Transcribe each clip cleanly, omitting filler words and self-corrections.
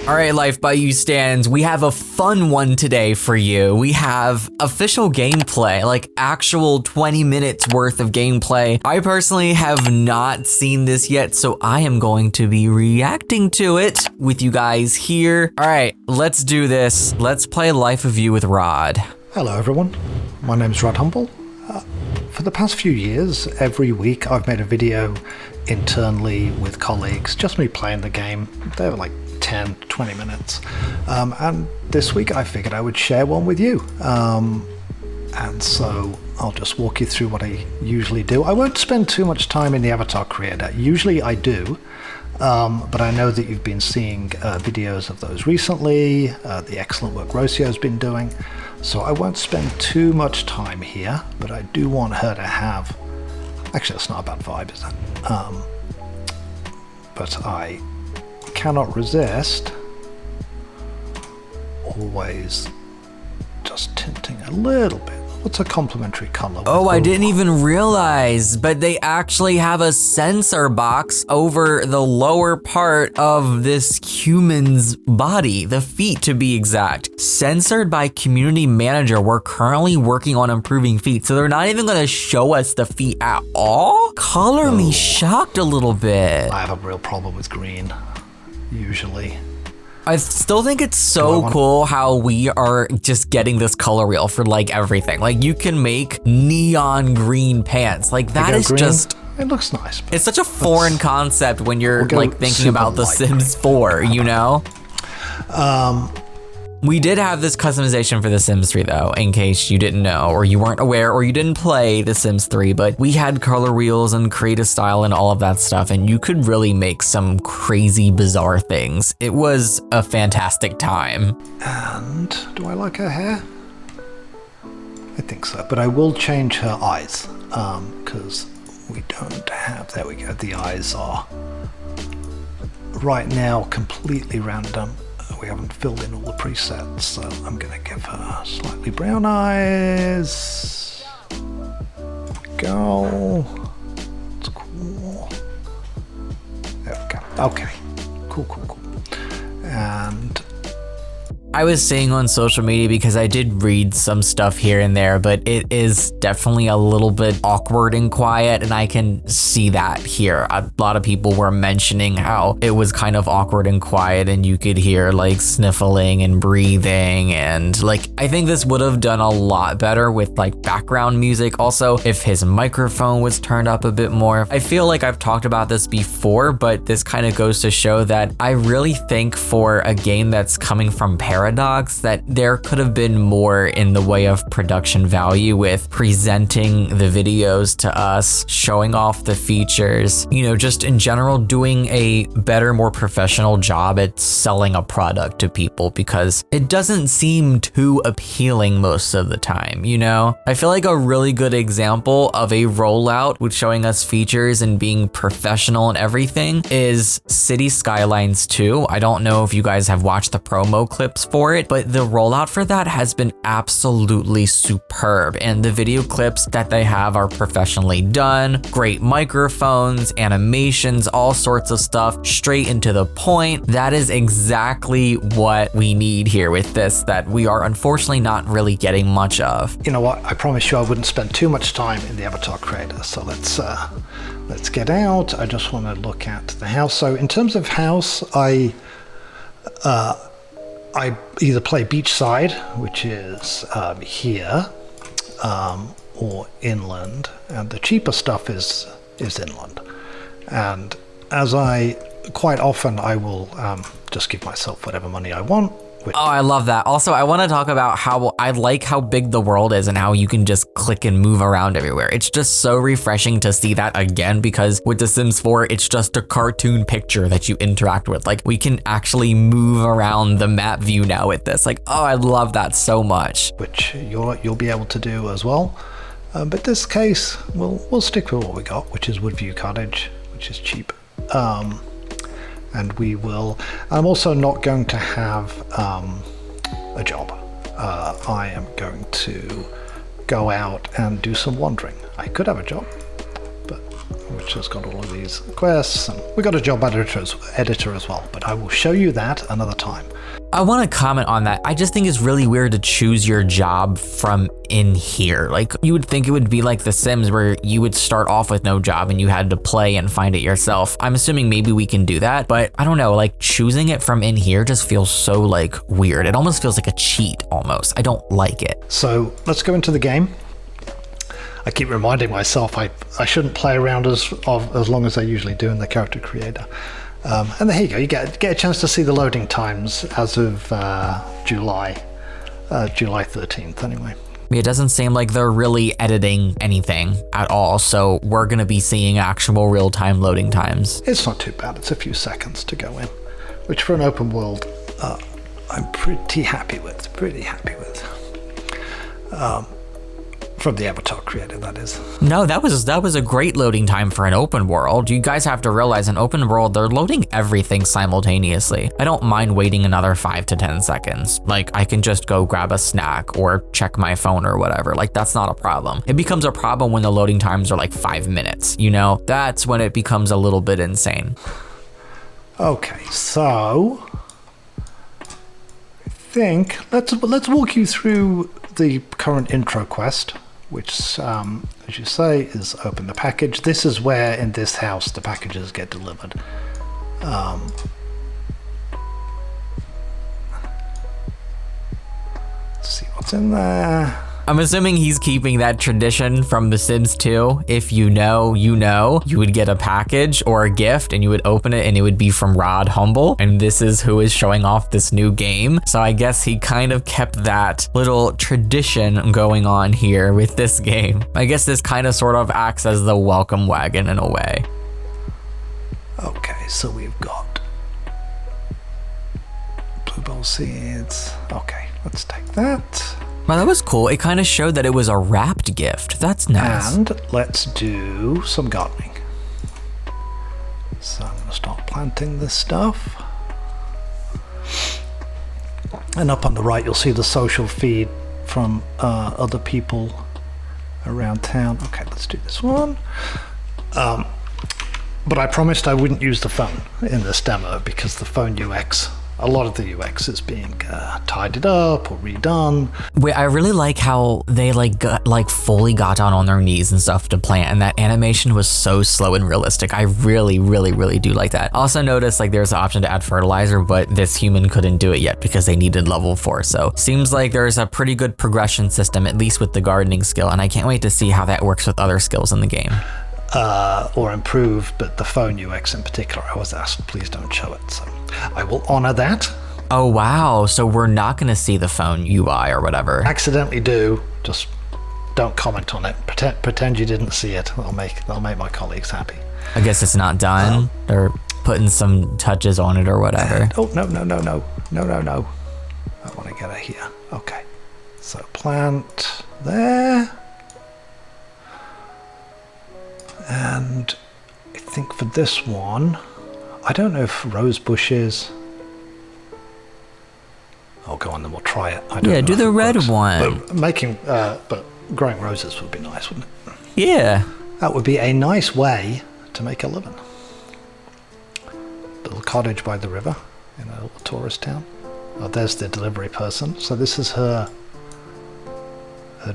All right, Life by You stands. We have a fun one today for you. We have official gameplay, like actual 20 minutes worth of gameplay. I personally have not seen this yet, so I am going to be reacting to it with you guys here. All right, let's do this. Let's play Life of You with Rod. Hello everyone, my name's Rod Humble. For the past few years, every week I've made a video internally with colleagues, just me playing the game. They were like 10, 20 minutes. And this week I figured I would share one with you. And so I'll just walk you through what I usually do. I won't spend too much time in the avatar creator. Usually I do, but I know that you've been seeing videos of those recently, the excellent work Rocio's been doing. So I won't spend too much time here, but I do want her to have... Actually, that's not a bad vibe, is it? But I cannot resist always just tinting a little bit. What's a complementary color? Oh, I didn't even realize, but they actually have a sensor box over the lower part of this human's body, the feet to be exact. Censored by community manager. We're currently working on improving feet, so they're not even gonna show us the feet at all? Color me shocked a little bit. I have a real problem with green, usually. I still think it's so cool how we are just getting this color wheel for like everything. Like you can make neon green pants. Like that is green. just... It looks nice. It's such a foreign concept when you're like thinking about The Sims 4, you know? We did have this customization for The Sims 3 though, in case you didn't know, or you weren't aware, or you didn't play The Sims 3, but we had color wheels and create a style and all of that stuff, and you could really make some crazy, bizarre things. It was a fantastic time. And do I like her hair? I think so, but I will change her eyes, because we don't have, there we go, the eyes are right now completely random. We haven't filled in all the presets, so I'm gonna give her slightly brown eyes. Go. It's cool. There we go. Okay. Cool. And I was saying on social media, because I did read some stuff here and there, but it is definitely a little bit awkward and quiet, and I can see that here. A lot of people were mentioning how it was kind of awkward and quiet, and you could hear like sniffling and breathing, and like I think this would have done a lot better with like background music. Also, if his microphone was turned up a bit more. I feel like I've talked about this before, but this kind of goes to show that I really think for a game that's coming from Paradox, that there could have been more in the way of production value with presenting the videos to us, showing off the features, you know, just in general doing a better, more professional job at selling a product to people, because it doesn't seem too appealing most of the time, you know? I feel like a really good example of a rollout with showing us features and being professional and everything is City Skylines 2. I don't know if you guys have watched the promo clips for it, but the rollout for that has been absolutely superb, and the video clips that they have are professionally done, great microphones, animations, all sorts of stuff, straight into the point. That is exactly what we need here with this, that we are unfortunately not really getting much of. you know what? I promised you I wouldn't spend too much time in the avatar creator, so let's get out. I just want to look at the house. So in terms of house, I either play beachside, which is here, or inland, and the cheaper stuff is inland. And as quite often I will just give myself whatever money I want. Oh, I love that. Also, I want to talk about how I like how big the world is and how you can just click and move around everywhere. It's just so refreshing to see that again, because with The Sims 4, it's just a cartoon picture that you interact with. Like, we can actually move around the map view now with this. Like, oh, I love that so much. Which you'll be able to do as well. But this case, we'll stick with what we got, which is Woodview Cottage, which is cheap. And we will. I'm also not going to have a job. I am going to go out and do some wandering. I could have a job, but which has got all of these quests. And we got a job editor as well, but I will show you that another time. I want to comment on that. I just think it's really weird to choose your job from in here. Like, you would think it would be like The Sims where you would start off with no job and you had to play and find it yourself. I'm assuming maybe we can do that, but I don't know, like choosing it from in here just feels so like weird. It almost feels like a cheat almost. I don't like it. So let's go into the game. I keep reminding myself I shouldn't play around as long as I usually do in the character creator. And there you go, you get a chance to see the loading times as of July 13th anyway. It doesn't seem like they're really editing anything at all, so we're gonna be seeing actual real-time loading times. It's not too bad, it's a few seconds to go in, which for an open world, I'm pretty happy with. From the Avatar creator, that is. No, that was a great loading time for an open world. You guys have to realize, in open world, they're loading everything simultaneously. I don't mind waiting another 5 to 10 seconds. Like, I can just go grab a snack or check my phone or whatever. Like, that's not a problem. It becomes a problem when the loading times are like 5 minutes, you know? That's when it becomes a little bit insane. Okay, so I think let's walk you through the current intro quest, which, as you say, is open the package. This is where, in this house, the packages get delivered. Let's see what's in there. I'm assuming he's keeping that tradition from The Sims 2. If you know, you know, you would get a package or a gift and you would open it and it would be from Rod Humble. And this is who is showing off this new game. So I guess he kind of kept that little tradition going on here with this game. I guess this kind of sort of acts as the welcome wagon in a way. Okay, so we've got bluebell seeds. Okay, let's take that. Well, that was cool. It kind of showed that it was a wrapped gift. That's nice. And let's do some gardening. So I'm going to start planting this stuff. And up on the right, you'll see the social feed from other people around town. Okay, let's do this one. But I promised I wouldn't use the phone in this demo because the phone UX, a lot of the UX is being tidied up or redone. Wait, I really like how they fully got down on their knees and stuff to plant, and that animation was so slow and realistic. I really, really, really do like that. Also noticed like there's an option to add fertilizer, but this human couldn't do it yet because they needed level 4. So seems like there's a pretty good progression system, at least with the gardening skill, and I can't wait to see how that works with other skills in the game. Or improve, but the phone UX in particular, I was asked, please don't show it. So I will honor that. Oh, wow. So we're not going to see the phone UI or whatever. Accidentally do, just don't comment on it. Pretend you didn't see it. That'll make my colleagues happy. I guess it's not done. They're putting some touches on it or whatever. Oh, no. I want to get it here. Okay. So plant there. And I think for this one, I don't know if rose bushes. Oh, go on, then we'll try it. I don't know do the red works. one. But growing roses would be nice, wouldn't it? Yeah. That would be a nice way to make a living. Little cottage by the river in a little tourist town. Oh, there's the delivery person. So this is her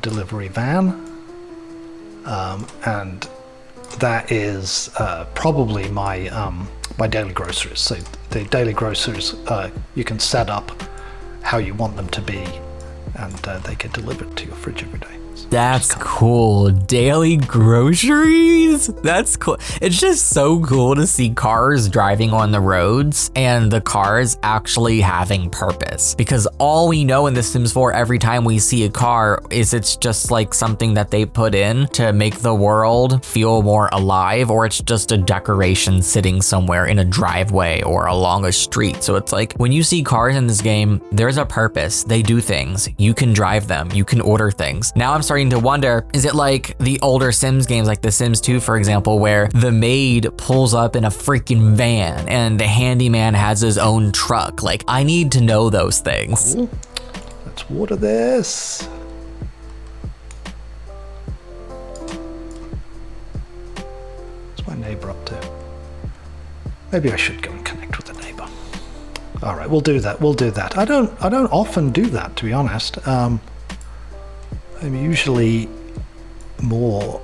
delivery van, and that is probably my my daily groceries. So the daily groceries, you can set up how you want them to be, and they get delivered to your fridge every day. That's cool. Daily groceries? That's cool. It's just so cool to see cars driving on the roads and the cars actually having purpose. Because all we know in The Sims 4 every time we see a car is it's just like something that they put in to make the world feel more alive, or it's just a decoration sitting somewhere in a driveway or along a street. So it's like when you see cars in this game, there's a purpose. They do things. You can drive them. You can order things. Now I'm starting to wonder, is it like the older Sims games, like The Sims 2, for example, where the maid pulls up in a freaking van and the handyman has his own truck? Like, I need to know those things. Cool. Let's water this. Is my my neighbor up to? Maybe I should go and connect with the neighbor. All right, we'll do that. We'll do that. I don't often do that, to be honest. I'm usually more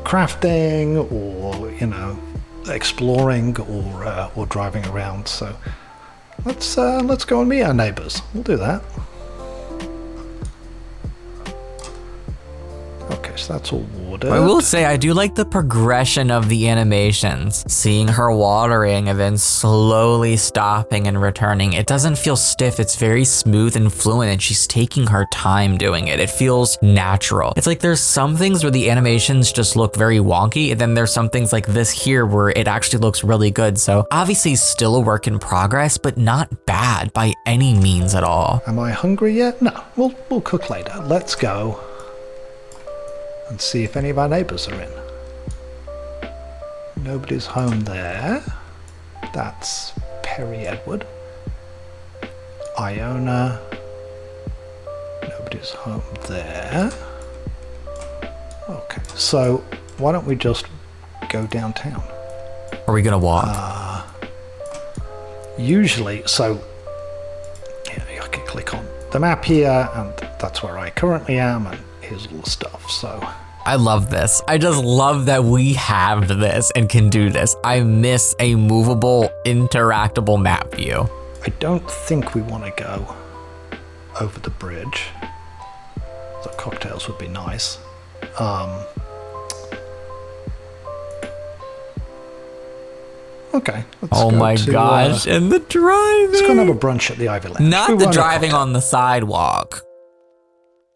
crafting or, you know, exploring or driving around. So let's go and meet our neighbors. We'll do that. Okay, so that's all water. I will say I do like the progression of the animations. Seeing her watering and then slowly stopping and returning. It doesn't feel stiff. It's very smooth and fluent, and she's taking her time doing it. It feels natural. It's like there's some things where the animations just look very wonky, and then there's some things like this here where it actually looks really good. So obviously still a work in progress, but not bad by any means at all. Am I hungry yet? No, we'll cook later. Let's go and see if any of our neighbors are in. Nobody's home there. That's Perry Edward. Iona. Nobody's home there. Okay, so why don't we just go downtown? Are we gonna walk? Usually, so yeah, I can click on the map here, and that's where I currently am, and here's all the stuff. So I love this. I just love that we have this and can do this. I miss a movable, interactable map view. I don't think we want to go over the bridge. The cocktails would be nice. Okay. Oh my gosh, and the driving. Let's go and have a brunch at the Ivy Lounge. Not the driving on the sidewalk.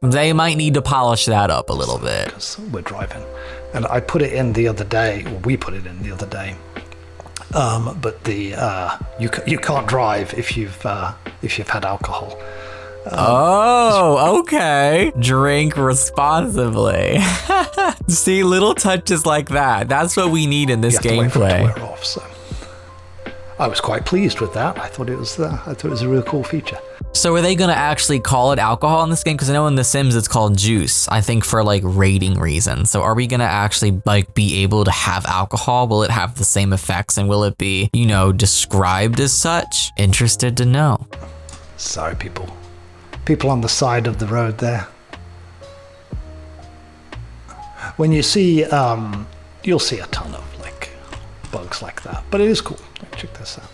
They might need to polish that up a little bit. Because we're driving. And I put it in the other day, or we put it in the other day. But the you can't drive if you've had alcohol. Oh, okay. Drink responsibly. See, little touches like that. That's what we need in this gameplay. I was quite pleased with that. I thought it was a real cool feature. So are they gonna actually call it alcohol in this game? Because I know in The Sims it's called juice, I think for like rating reasons. So are we gonna actually like be able to have alcohol? Will it have the same effects, and will it be, you know, described as such? Interested to know. Sorry, people on the side of the road there. When you see, you'll see a ton of like bugs like that, but it is cool. Check this out.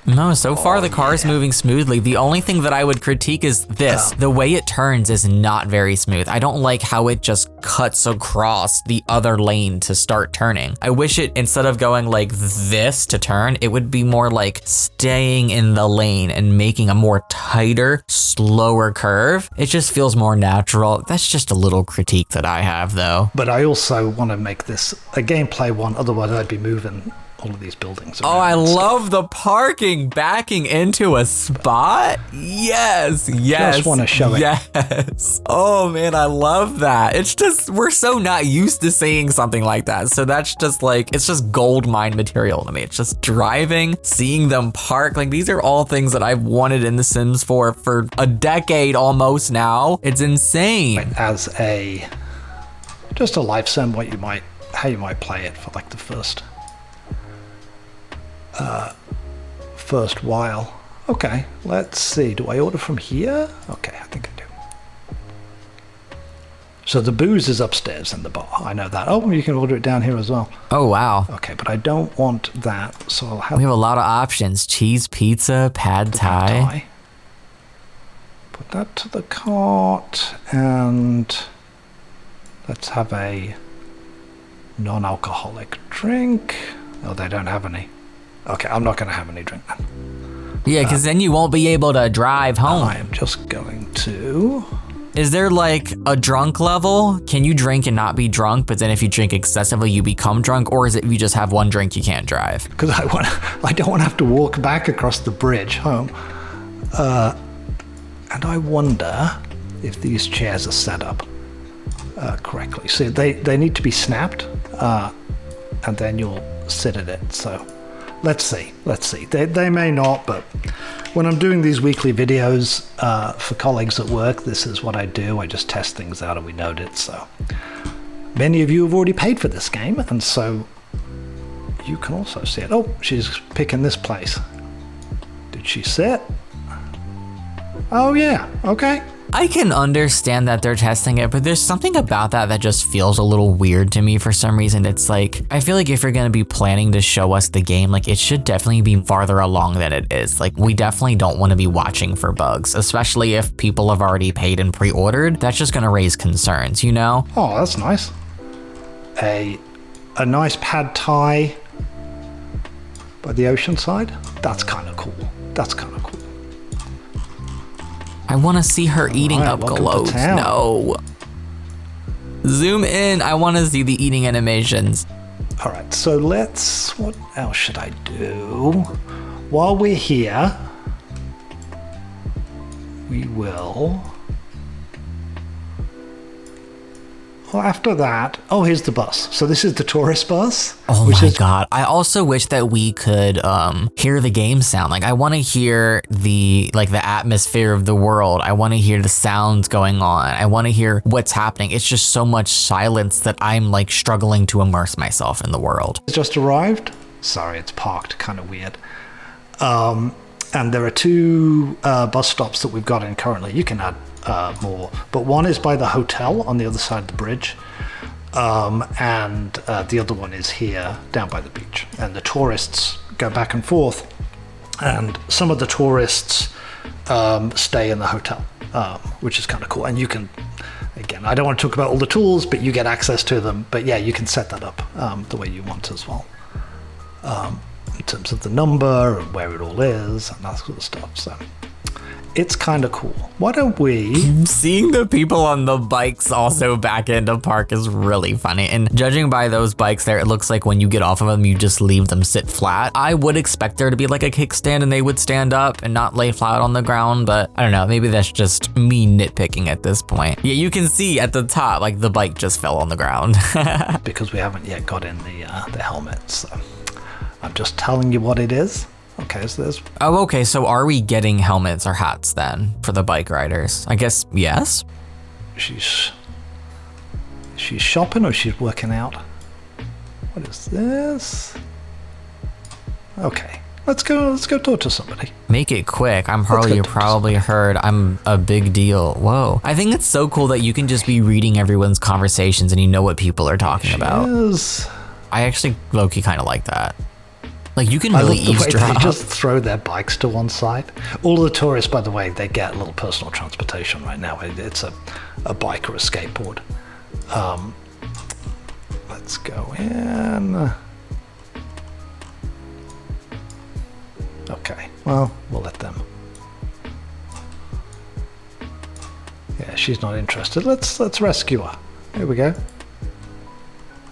No, so far the car is moving smoothly. The only thing that I would critique is this. The way it turns is not very smooth. I don't like how it just cuts across the other lane to start turning. I wish it, instead of going like this to turn, it would be more like staying in the lane and making a more tighter, slower curve. It just feels more natural. That's just a little critique that I have though. But I also want to make this a gameplay one, otherwise I'd be moving all of these buildings around. Oh, I love the parking backing into a spot. Yes. Just want to show it. Yes. Oh man, I love that. It's just, we're so not used to seeing something like that. So that's just like, it's just gold mine material to me. It's just driving, seeing them park. Like these are all things that I've wanted in The Sims for a decade almost now. It's insane. As just a life sim, how you might play it for like the first while. Okay, let's see. Do I order from here? Okay, I think I do. So the booze is upstairs in the bar. I know that. Oh, you can order it down here as well. Oh, wow. Okay, but I don't want that, so I'll have... We have a lot of options. Cheese pizza, pad thai. Put that to the cart, and let's have a non-alcoholic drink. Oh, they don't have any. Okay, I'm not going to have any drink then. Yeah, because then you won't be able to drive home. I am just going to... Is there like a drunk level? Can you drink and not be drunk, but then if you drink excessively, you become drunk? Or is it if you just have one drink, you can't drive? Because I don't want to have to walk back across the bridge home. And I wonder if these chairs are set up correctly. So they need to be snapped, and then you'll sit at it. So... Let's see. They may not, but when I'm doing these weekly videos for colleagues at work, this is what I do. I just test things out and we note it. So Many of you have already paid for this game, and so you can also see it. Oh, she's picking this place. Did she sit? Oh yeah, okay. I can understand that they're testing it, but there's something about that just feels a little weird to me for some reason. It's like, I feel like if you're gonna be planning to show us the game, like it should definitely be farther along than it is. Like we definitely don't wanna be watching for bugs, especially if people have already paid and pre-ordered. That's just gonna raise concerns, you know? Oh, that's nice. A nice pad thai by the ocean side. That's kind of cool. That's kind of cool. I want to see her eating up gloves. No. Zoom in. I want to see the eating animations. All right, so what else should I do? While we're here, we will... Well, after that, oh, here's the bus. So this is the tourist bus. Oh my God. I also wish that we could hear the game sound. Like I want to hear the atmosphere of the world. I want to hear the sounds going on. I want to hear what's happening. It's just so much silence that I'm like struggling to immerse myself in the world. It's just arrived. Sorry, it's parked kind of weird. And there are two bus stops that we've got in currently. You can add more, but one is by the hotel on the other side of the bridge, and the other one is here down by the beach, and the tourists go back and forth, and some of the tourists stay in the hotel, which is kind of cool. And you can, again, I don't want to talk about all the tools, but you get access to them. But yeah, you can set that up the way you want as well, in terms of the number and where it all is and that sort of stuff. So it's kind of cool. Why don't we... Seeing the people on the bikes also back into park is really funny. And judging by those bikes there, it looks like when you get off of them, you just leave them sit flat. I would expect there to be like a kickstand and they would stand up and not lay flat on the ground. But I don't know, maybe that's just me nitpicking at this point. Yeah, you can see at the top, like the bike just fell on the ground. Because we haven't yet got in the helmets. So I'm just telling you what it is. Okay, so there's... Oh, okay, so are we getting helmets or hats then for the bike riders? I guess yes? She's shopping or she's working out? What is this? Okay, let's go talk to somebody. Make it quick. I'm Harley, you probably heard I'm a big deal. Whoa. I think it's so cool that you can just be reading everyone's conversations and you know what people are talking about. I actually low-key kind of like that. Like you can really eavesdrop. They just throw their bikes to one side. All of the tourists, by the way, they get a little personal transportation right now. It's a bike or a skateboard. Let's go in. Okay, well, we'll let them. Yeah, she's not interested. Let's rescue her. Here we go.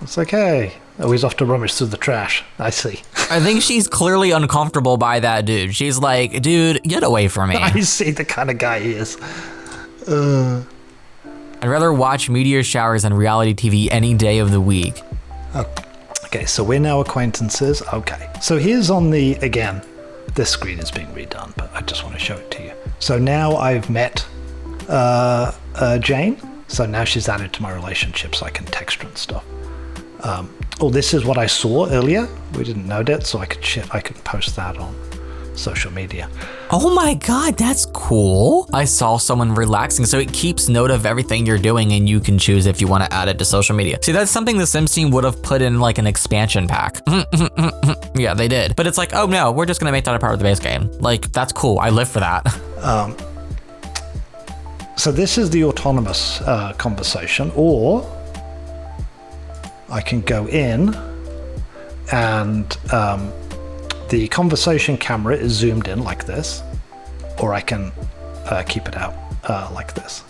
It's like, hey. Oh, he's off to rummage through the trash. I see. I think she's clearly uncomfortable by that dude. She's like, dude, get away from me. I see the kind of guy he is. I'd rather watch meteor showers than reality TV any day of the week. Okay, so we're now acquaintances. Okay, so here's on the, again, this screen is being redone, but I just want to show it to you. So now I've met Jane. So now she's added to my relationship, so I can text her and stuff. Oh, this is what I saw earlier. We didn't know that, so I could post that on social media. Oh my God, that's cool. I saw someone relaxing, so it keeps note of everything you're doing and you can choose if you want to add it to social media. See, that's something the Sims team would have put in like an expansion pack. Yeah, they did. But it's like, oh no, we're just gonna make that a part of the base game. Like, that's cool, I live for that. So this is the autonomous conversation, or I can go in and the conversation camera is zoomed in like this, or I can keep it out like this.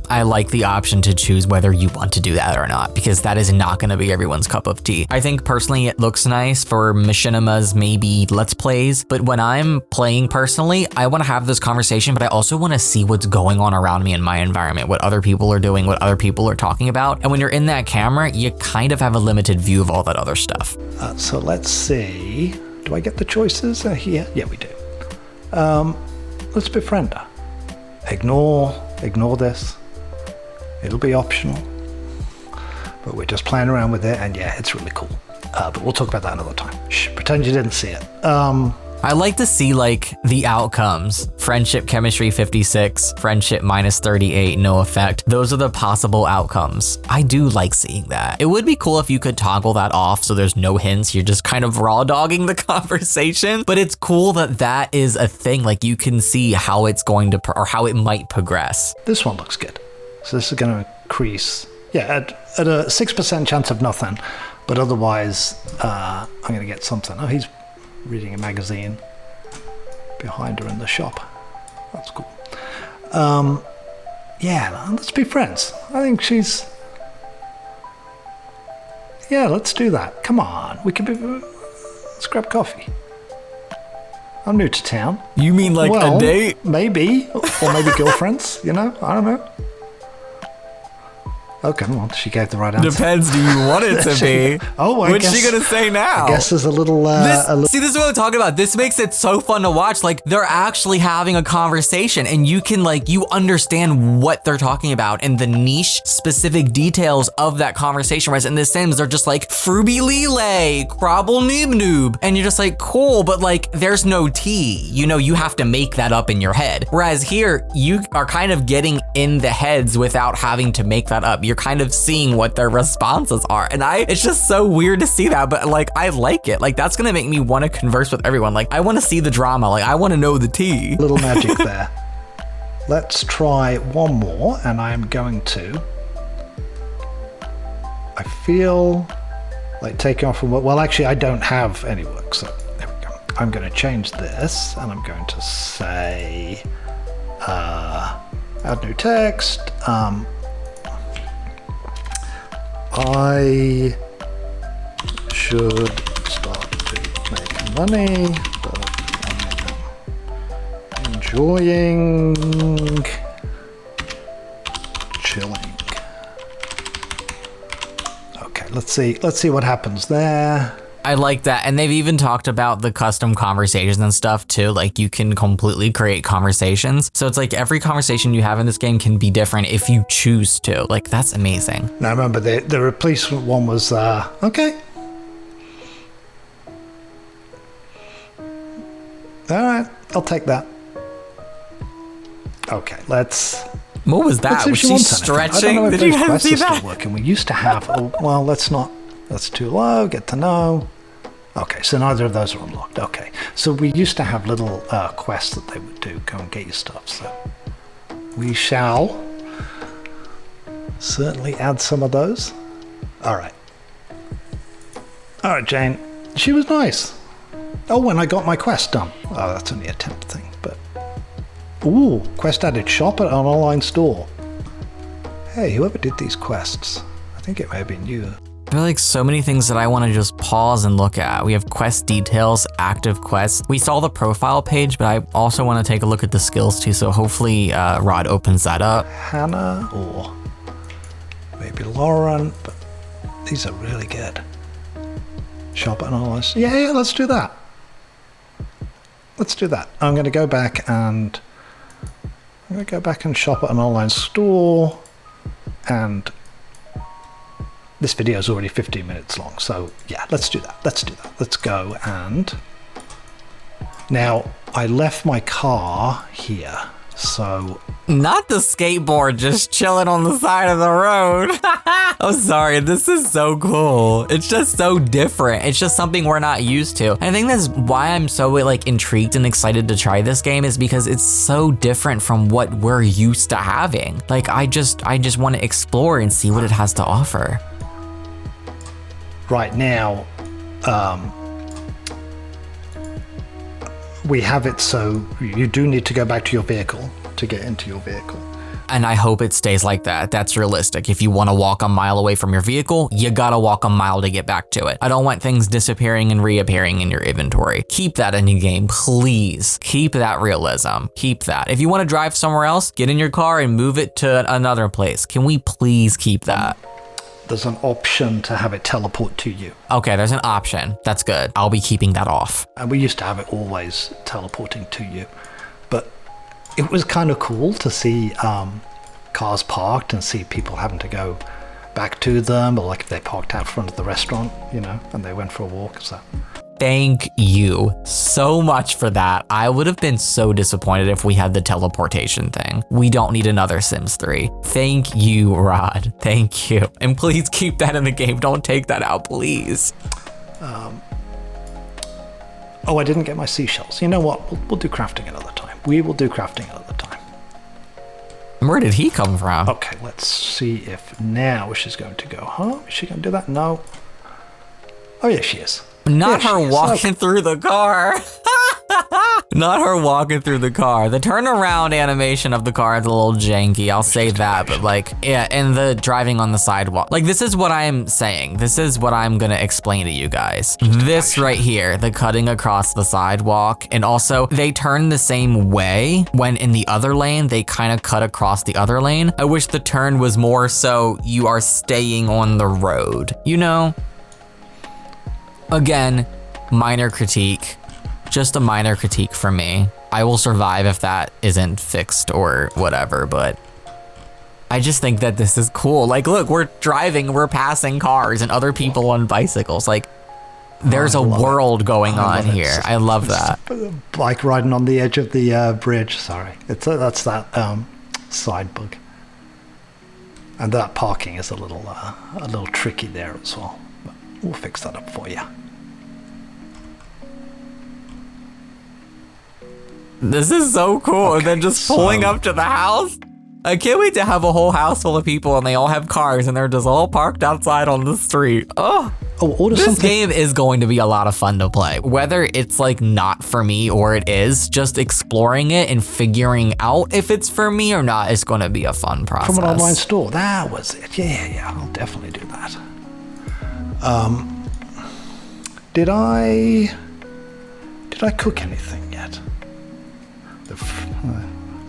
I like the option to choose whether you want to do that or not, because that is not going to be everyone's cup of tea. I think personally it looks nice for machinimas, maybe Let's Plays, but when I'm playing personally, I want to have this conversation, but I also want to see what's going on around me in my environment, what other people are doing, what other people are talking about. And when you're in that camera, you kind of have a limited view of all that other stuff. So let's see. Do I get the choices here? Yeah, we do. Let's befriend her. Ignore this. It'll be optional. but we're just playing around with it, and yeah, it's really cool. But we'll talk about that another time. Shh, pretend you didn't see it. I like to see like the outcomes. Friendship chemistry 56, friendship -38, no effect. Those are the possible outcomes. I do like seeing that. It would be cool if you could toggle that off so there's no hints. You're just kind of raw dogging the conversation. But it's cool that that is a thing. Like you can see how it's going to, or how it might progress. This one looks good. So this is going to increase, yeah, at a 6% chance of nothing. But otherwise, I'm going to get something. Oh, he's reading a magazine behind her in the shop. That's cool. Yeah, let's be friends. I think she's... Yeah, let's do that. Come on, we could be... Let's grab coffee. I'm new to town. You mean like a date? Maybe. Or maybe girlfriends, you know? I don't know. Okay, well, she gave the right answer. Depends, do you want it to be? What's she gonna say now? I guess there's a little... See, this is what I'm talking about. This makes it so fun to watch. Like, they're actually having a conversation, and you can, like, you understand what they're talking about and the niche specific details of that conversation. Whereas in The Sims, they're just like, Fruby Lele, Crobble Noob Noob. And you're just like, cool, but like, there's no tea. You know, you have to make that up in your head. Whereas here, you are kind of getting in the heads without having to make that up. You're kind of seeing what their responses are. And it's just so weird to see that, but like, I like it. Like, that's gonna make me want to converse with everyone. Like, I want to see the drama. Like, I want to know the tea. Little magic there. Let's try one more, and I'm going to... I feel like taking off from work. Well, actually, I don't have any work, so there we go. I'm going to change this, and I'm going to say... add new text. I should start to make money, but I'm enjoying chilling. Okay, let's see what happens there. I like that. And they've even talked about the custom conversations and stuff too. Like, you can completely create conversations. So it's like every conversation you have in this game can be different if you choose to. Like, that's amazing. Now remember, the replacement one was, okay. All right, I'll take that. Okay, let's... What was that? Was she stretching? Did you guys see that? Working. We used to have, well, let's not... That's too low, get to know. Okay, so neither of those are unlocked. Okay, so we used to have little quests that they would do, go and get your stuff. So we shall certainly add some of those. All right, Jane, she was nice. Oh, when I got my quest done. Oh, that's only a temp thing, but... Ooh, quest added, shop at an online store. Hey, whoever did these quests, I think it may have been you. There are like so many things that I want to just pause and look at. We have quest details, active quests. We saw the profile page, but I also want to take a look at the skills too. So hopefully Rod opens that up. Hannah or maybe Lauren, but these are really good. Shop and all this. Yeah, let's do that. Let's do that. I'm going to go back and shop at an online store, and this video is already 15 minutes long, so yeah, let's do that. Let's go. And now I left my car here, so... Not the skateboard just chilling on the side of the road. I'm sorry, this is so cool. It's just so different. It's just something we're not used to. And I think that's why I'm so like intrigued and excited to try this game, is because it's so different from what we're used to having. Like, I just want to explore and see what it has to offer. Right now, we have it so you do need to go back to your vehicle to get into your vehicle. And I hope it stays like that. That's realistic. If you want to walk a mile away from your vehicle, you gotta walk a mile to get back to it. I don't want things disappearing and reappearing in your inventory. Keep that in your game, please. Keep that realism. Keep that. If you want to drive somewhere else, get in your car and move it to another place. Can we please keep that? There's an option to have it teleport to you. Okay, there's an option. That's good. I'll be keeping that off. And we used to have it always teleporting to you. But it was kind of cool to see cars parked and see people having to go back to them, or like if they parked out front of the restaurant, you know, and they went for a walk. So Thank you so much for that. I would have been so disappointed if we had the teleportation thing. We don't need another Sims 3. Thank you, Rod. Thank you. And please keep that in the game. Don't take that out, please. Oh, I didn't get my seashells. You know what? We'll do crafting another time. We will do crafting another time. Where did he come from? Okay, let's see if now she's going to go. Huh? Is she going to do that? No. Oh, yeah, she is. Not Yeah, her she is. walking through the car. Not her walking through the car. The turnaround animation of the car is a little janky, I'll say that, but like, yeah, and the driving on the sidewalk. Like, this is what I'm saying. This is what I'm gonna explain to you guys. This right here, the cutting across the sidewalk, and also they turn the same way when in the other lane, they kind of cut across the other lane. I wish the turn was more so you are staying on the road, you know? Again, minor critique. Just a minor critique from me. I will survive if that isn't fixed or whatever, but I just think that this is cool. Like, look, we're driving, we're passing cars and other people on bicycles. Like, there's a world going on here. I love that. Bike riding on the edge of the bridge. Sorry, that's that side bug. And that parking is a little tricky there as well. But we'll fix that up for you. This is so cool. Okay, and then just pulling up to the house. I can't wait to have a whole house full of people and they all have cars and they're just all parked outside on the street. Oh, order this something. game is going to be a lot of fun to play. Whether it's like not for me or it is, just exploring it and figuring out if it's for me or not is going to be a fun process. From an online store. That was it. Yeah, I'll definitely do that. Did I cook anything yet?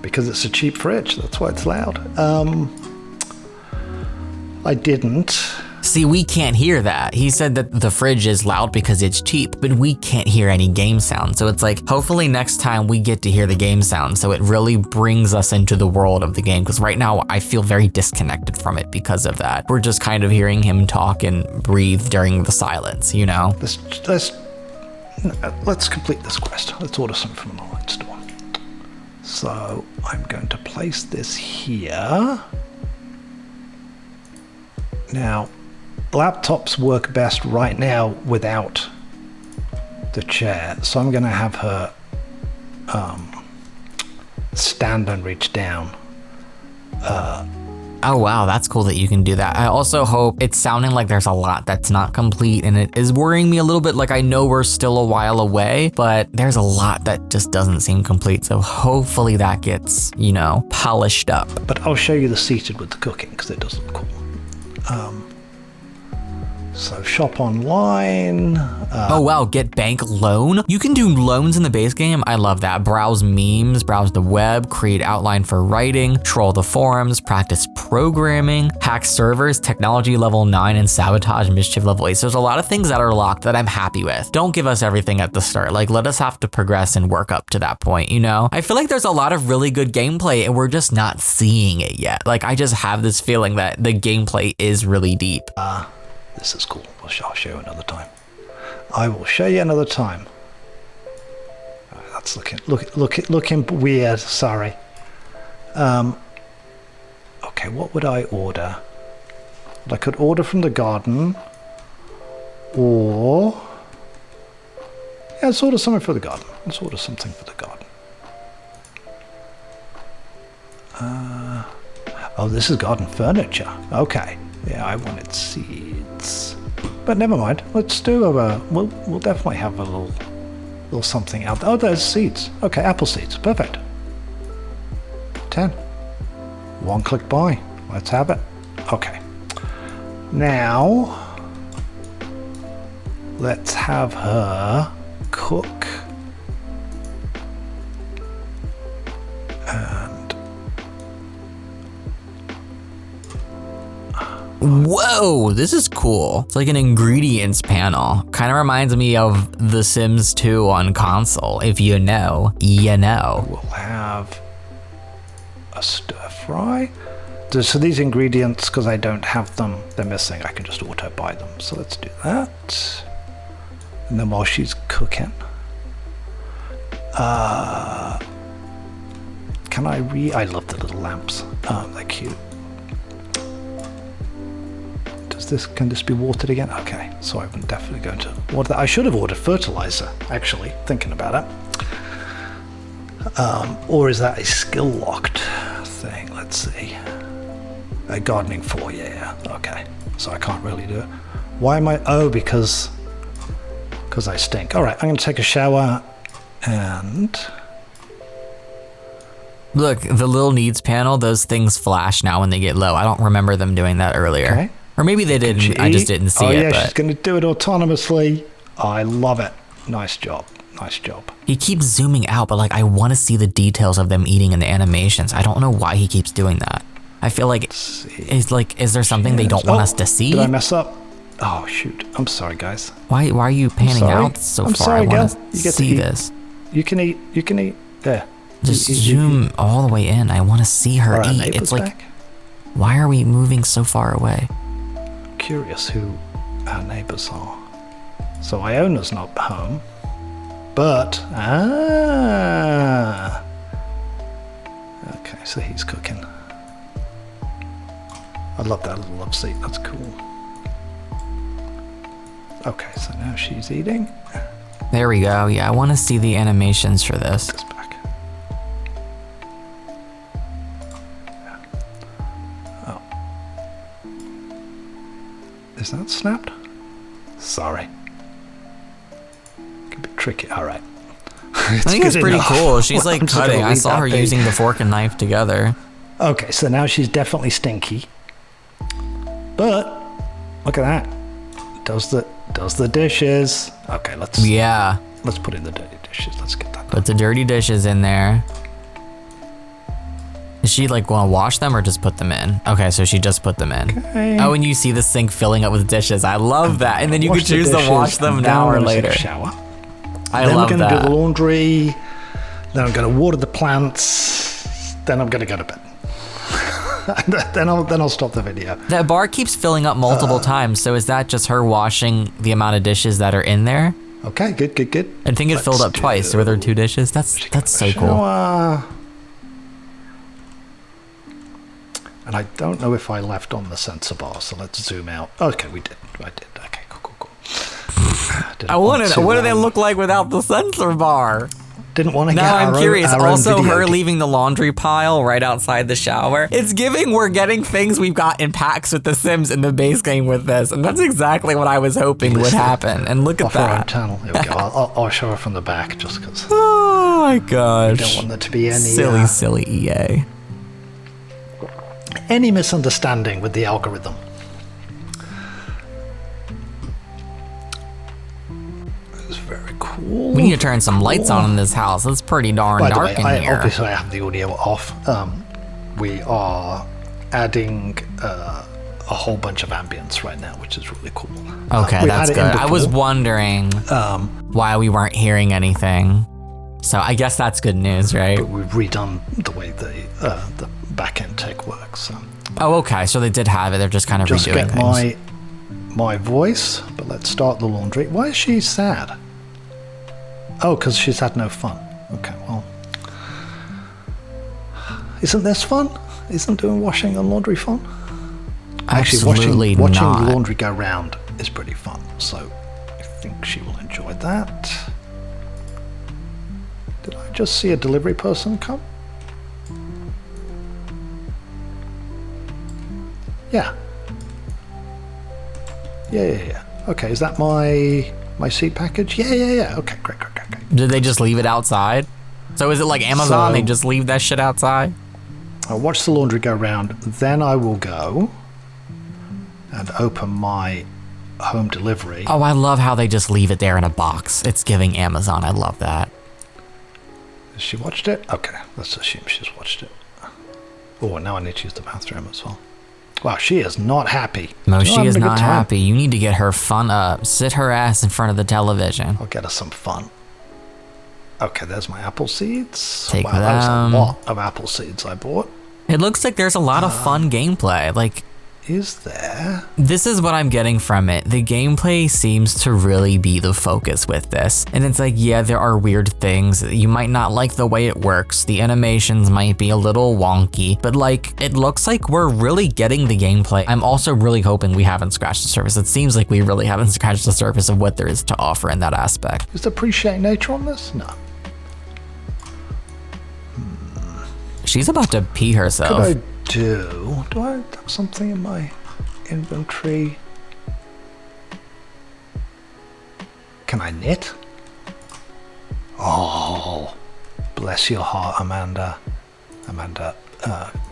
Because it's a cheap fridge, that's why it's loud. I didn't. See, we can't hear that. He said that the fridge is loud because it's cheap, but we can't hear any game sound. So it's like, hopefully next time we get to hear the game sound. So it really brings us into the world of the game. Because right now I feel very disconnected from it because of that. We're just kind of hearing him talk and breathe during the silence, you know? Let's complete this quest. Let's order something from an online store. So I'm going to place this here. Now, laptops work best right now without the chair. So I'm going to have her stand and reach down. Oh wow, that's cool that you can do that. I also hope it's sounding like there's a lot that's not complete and it is worrying me a little bit. Like I know we're still a while away, but there's a lot that just doesn't seem complete. So hopefully that gets, you know, polished up. But I'll show you the seated with the cooking because it does look cool. So shop online. Oh wow, get bank loan? You can do loans in the base game. I love that. Browse memes, browse the web, create outline for writing, troll the forums, practice programming, hack servers, technology level 9, and sabotage mischief level 8. So there's a lot of things that are locked that I'm happy with. Don't give us everything at the start. Like let us have to progress and work up to that point, you know? I feel like there's a lot of really good gameplay and we're just not seeing it yet. Like I just have this feeling that the gameplay is really deep. This is cool. I'll show you another time. I will show you another time. That's looking weird. Sorry. Okay, what would I order? I could order from the garden, or yeah, let's order something for the garden. Let's order something for the garden. Oh, this is garden furniture. Okay. Yeah, I wanted seeds, but never mind. Let's do we'll definitely have a little something out there. Oh, there's seeds. Okay, apple seeds. Perfect. 10. One click buy. Let's have it. Okay. Now, let's have her cook. Whoa, this is cool. It's like an ingredients panel. Kind of reminds me of The Sims 2 on console. If you know, you know. We'll have a stir fry. So these ingredients, because I don't have them, they're missing. I can just auto buy them. So let's do that. And then while she's cooking, can I love the little lamps. They're cute. Can this be watered again? Okay, so I'm definitely going to water that. I should have ordered fertilizer, actually, thinking about it. Or is that a skill locked thing? Let's see. A gardening 4, yeah, okay. So I can't really do it. Why am I? Oh, because I stink. All right, I'm going to take a shower and. Look, the little needs panel, those things flash now when they get low. I don't remember them doing that earlier. Okay. Or maybe they didn't. I just didn't see it. Oh yeah, but she's going to do it autonomously. I love it. Nice job. Nice job. he keeps zooming out, but like I want to see the details of them eating in the animations. I don't know why he keeps doing that. I feel like is there something they don't want us to see? Did I mess up? Oh shoot! I'm sorry, guys. Why are you panning out so far? Sorry, I want to you get see to eat. this. You can eat. You can eat. There. Just zoom all the way in. I want to see her Our eat. neighbor's It's like, back. why are we moving so far away? Curious who our neighbors are. So Iona's not home, but okay, so he's cooking. I love that little love seat. That's cool. Okay, so now she's eating. There we go. Yeah, I want to see the animations for this. This back. Oh. Is that snapped? Sorry. Could be tricky. All right. I think it's pretty cool. She's like cutting. I saw her using the fork and knife together. Okay, so now she's definitely stinky. But look at that. Does the dishes. Okay, let's put in the dirty dishes. Let's get that done. Put the dirty dishes in there. Does she like want to wash them or just put them in? Okay, so she just put them in. Okay. Oh, and you see the sink filling up with dishes. I love that. And then you can Wash the choose to dishes, wash them and now then or I'm gonna take later. a shower. I then love I'm going to that. do the laundry. Then I'm going to water the plants. Then I'm going to go to bed. then I'll stop the video. That bar keeps filling up multiple times. So is that just her washing the amount of dishes that are in there? Okay, good. I think it filled up twice. Were there 2 dishes? That's so cool. And I don't know if I left on the sensor bar, so let's zoom out. Okay, we did. I did. Okay, cool. What do they look like without the sensor bar? Didn't want to get Now I'm curious. our own Also, video her game. leaving the laundry pile right outside the shower. It's giving we're getting things we've got in packs with The Sims in the base game with this, and that's exactly what I was hoping would happen. And look at Off our own that. channel. Here we go. I'll show her from the back just because. Oh my gosh. Don't want there to be any silly EA. any misunderstanding with the algorithm. It's very cool. We need to turn some lights on in this house. It's pretty darn By the dark way, in here. obviously I have the audio off. We are adding a whole bunch of ambience right now, which is really cool. Okay, We've that's had it in good. I was before. wondering why we weren't hearing anything. So I guess that's good news, right? But we've redone the way the back-end tech works. So. Oh, okay. So they did have it. They're just kind of Just redoing get things. my voice, but let's start the laundry. Why is she sad? Oh, because she's had no fun. Okay, well. Isn't this fun? Isn't doing washing and laundry fun? Absolutely Actually, watching not. laundry go round is pretty fun, so I think she will enjoy that. Did I just see a delivery person come? Yeah. Yeah. Okay, is that my seed package? Yeah. Okay, great. Did they just leave it outside? So is it like Amazon? So- They just leave that shit outside? I'll watch the laundry go round, then I will go and open my home delivery. Oh, I love how they just leave it there in a box. It's giving Amazon. I love that. Has she watched it? Okay, let's assume she's watched it. Oh, now I need to use the bathroom as well. Wow, she is not happy. No, She's she having is a good not time. happy. You need to get her fun up. Sit her ass in front of the television. I'll get her some fun. Okay, there's my apple seeds. Take wow, that was them. a lot of apple seeds I bought. It looks like there's a lot of fun gameplay. Like, is there? This is what I'm getting from it. The gameplay seems to really be the focus with this. And it's like, yeah, there are weird things. You might not like the way it works. The animations might be a little wonky, but like, it looks like we're really getting the gameplay. I'm also really hoping we haven't scratched the surface. It seems like we really haven't scratched the surface of what there is to offer in that aspect. Is there appreciate nature on this? No. She's about to pee herself. Could I do I have something in my inventory? Can I knit? Oh, bless your heart, Amanda. Amanda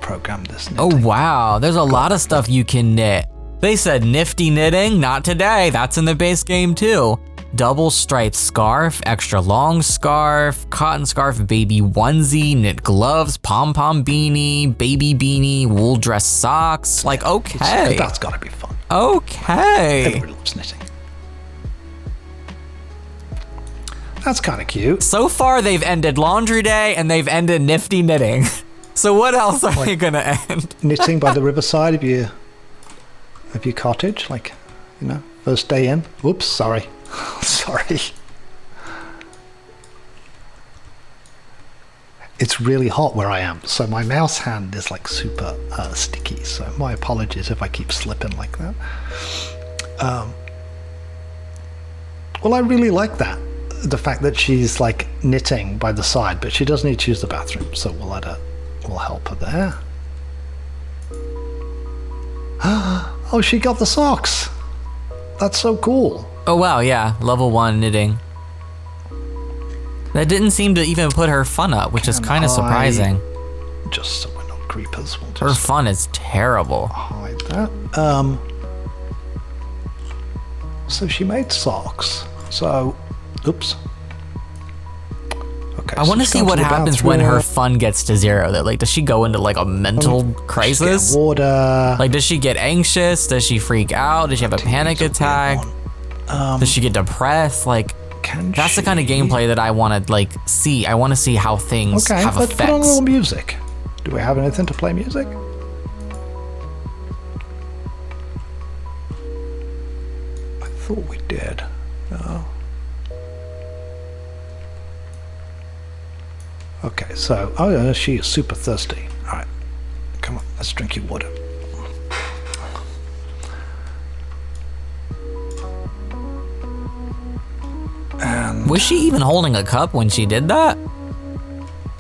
programmed this knitting. Oh wow, there's a lot of stuff you can knit. They said nifty knitting, not today. That's in the base game too. Double striped scarf, extra long scarf, cotton scarf, baby onesie, knit gloves, pom-pom beanie, baby beanie, wool dress socks. Like, okay. That's gotta be fun. Okay. Everybody loves knitting. That's kind of cute. So far, they've ended laundry day and they've ended nifty knitting. So what else are they gonna end? Knitting by the riverside of your cottage, like, you know, first day in. Whoops, sorry. Sorry. It's really hot where I am, so my mouse hand is like super sticky, so my apologies if I keep slipping like that. Well, I really like that, the fact that she's like knitting by the side, but she does need to use the bathroom, so we'll help her there. Oh, she got the socks. That's so cool. Oh wow, yeah, level 1 knitting. That didn't seem to even put her fun up, which is kind of surprising. Just so we're not creepers. We'll just her fun is terrible. Hide that. So she made socks. So, oops. Okay. I want to see what happens when her fun gets to 0. That like, does she go into like a mental crisis? Water. Like, does she get anxious? Does she freak out? Does she have a panic attack? Does she get depressed? Like, that's the kind of gameplay that I want to like see. I want to see how things have let's effects. Put on a little music. Do we have anything to play music? I thought we did. No. Okay, so she is super thirsty. All right, come on, let's drink your water. And was she even holding a cup when she did that?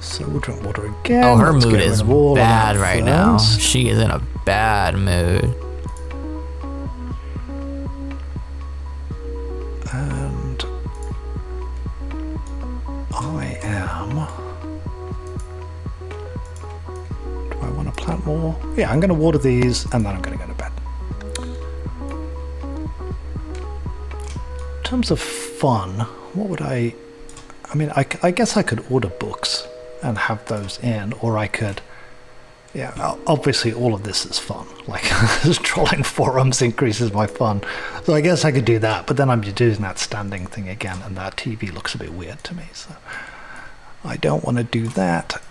So we'll drink water again. Oh, her mood is bad right now. She is in a bad mood. And I am... Do I want to plant more? Yeah, I'm going to water these and then I'm going to go to bed. In terms of fun, what would I mean, I guess I could order books and have those in, or I could, yeah, obviously all of this is fun. Like, trolling forums increases my fun. So I guess I could do that, but then I'm doing that standing thing again, and that TV looks a bit weird to me, so I don't want to do that.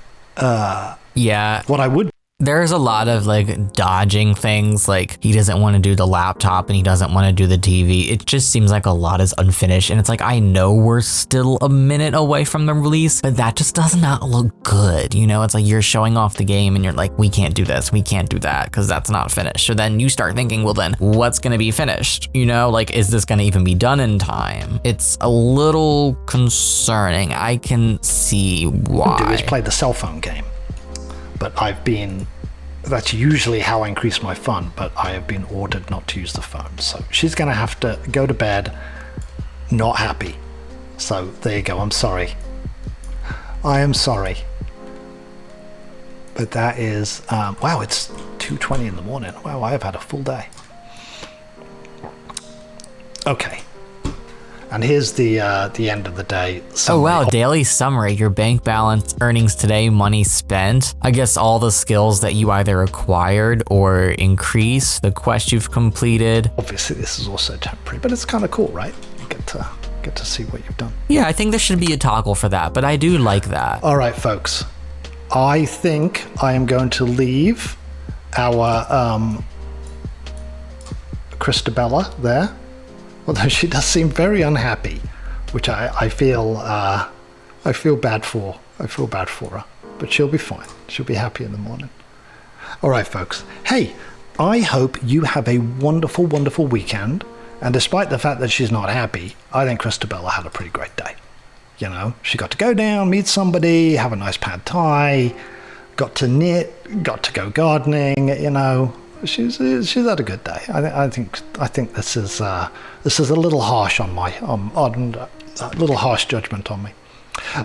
Yeah. What I would... There's a lot of like dodging things, like he doesn't want to do the laptop and he doesn't want to do the TV. It just seems like a lot is unfinished, and it's like, I know we're still a minute away from the release, but that just does not look good. You know, it's like you're showing off the game and you're like, we can't do this, we can't do that, because that's not finished. So then you start thinking, well then, what's going to be finished? You know, like, is this going to even be done in time? It's a little concerning. I can see why. What I do is play the cell phone game. But that's usually how I increase my fun, but I have been ordered not to use the phone. So she's going to have to go to bed not happy. So there you go. I'm sorry. I am sorry. But that is, wow, it's 2:20 in the morning. Wow, I have had a full day. Okay. And here's the end of the day summary. Oh wow, daily summary. Your bank balance, earnings today, money spent. I guess all the skills that you either acquired or increase, the quest you've completed. Obviously this is also temporary, but it's kind of cool, right? You get to see what you've done. Yeah, I think there should be a toggle for that, but I do like that. All right, folks. I think I am going to leave our Christabella there, although she does seem very unhappy, which I feel bad for. I feel bad for her, but she'll be fine. She'll be happy in the morning. All right, folks. Hey, I hope you have a wonderful, wonderful weekend. And despite the fact that she's not happy, I think Christabella had a pretty great day. You know, she got to go down, meet somebody, have a nice pad thai, got to knit, got to go gardening. You know, she's had a good day. I think this is a little harsh on a little harsh judgment on me.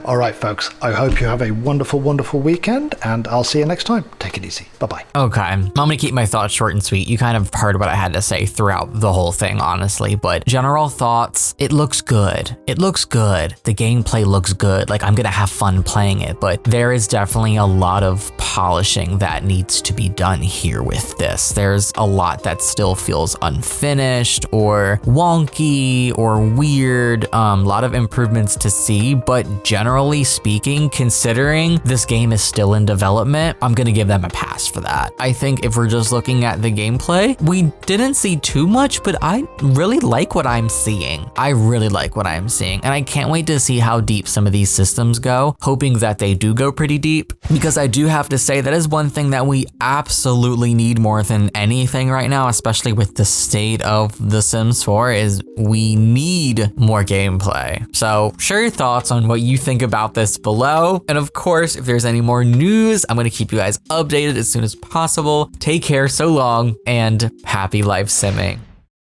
All right, folks, I hope you have a wonderful, wonderful weekend, and I'll see you next time. Take it easy. Bye-bye. Okay, I'm gonna keep my thoughts short and sweet. You kind of heard what I had to say throughout the whole thing, honestly, but general thoughts, it looks good. It looks good. The gameplay looks good. Like, I'm gonna have fun playing it, but there is definitely a lot of polishing that needs to be done here with this. There's a lot that still feels unfinished or wonky or weird. A lot of improvements to see, but generally speaking, considering this game is still in development, I'm gonna give them a pass for that. I think if we're just looking at the gameplay, we didn't see too much, but I really like what I'm seeing. I really like what I'm seeing, and I can't wait to see how deep some of these systems go, hoping that they do go pretty deep, because I do have to say that is one thing that we absolutely need more than anything right now, especially with the state of The Sims 4, is we need more gameplay. So share your thoughts on what you think about this below. And of course, if there's any more news, I'm gonna keep you guys updated as soon as possible. Take care, so long, and happy life simming.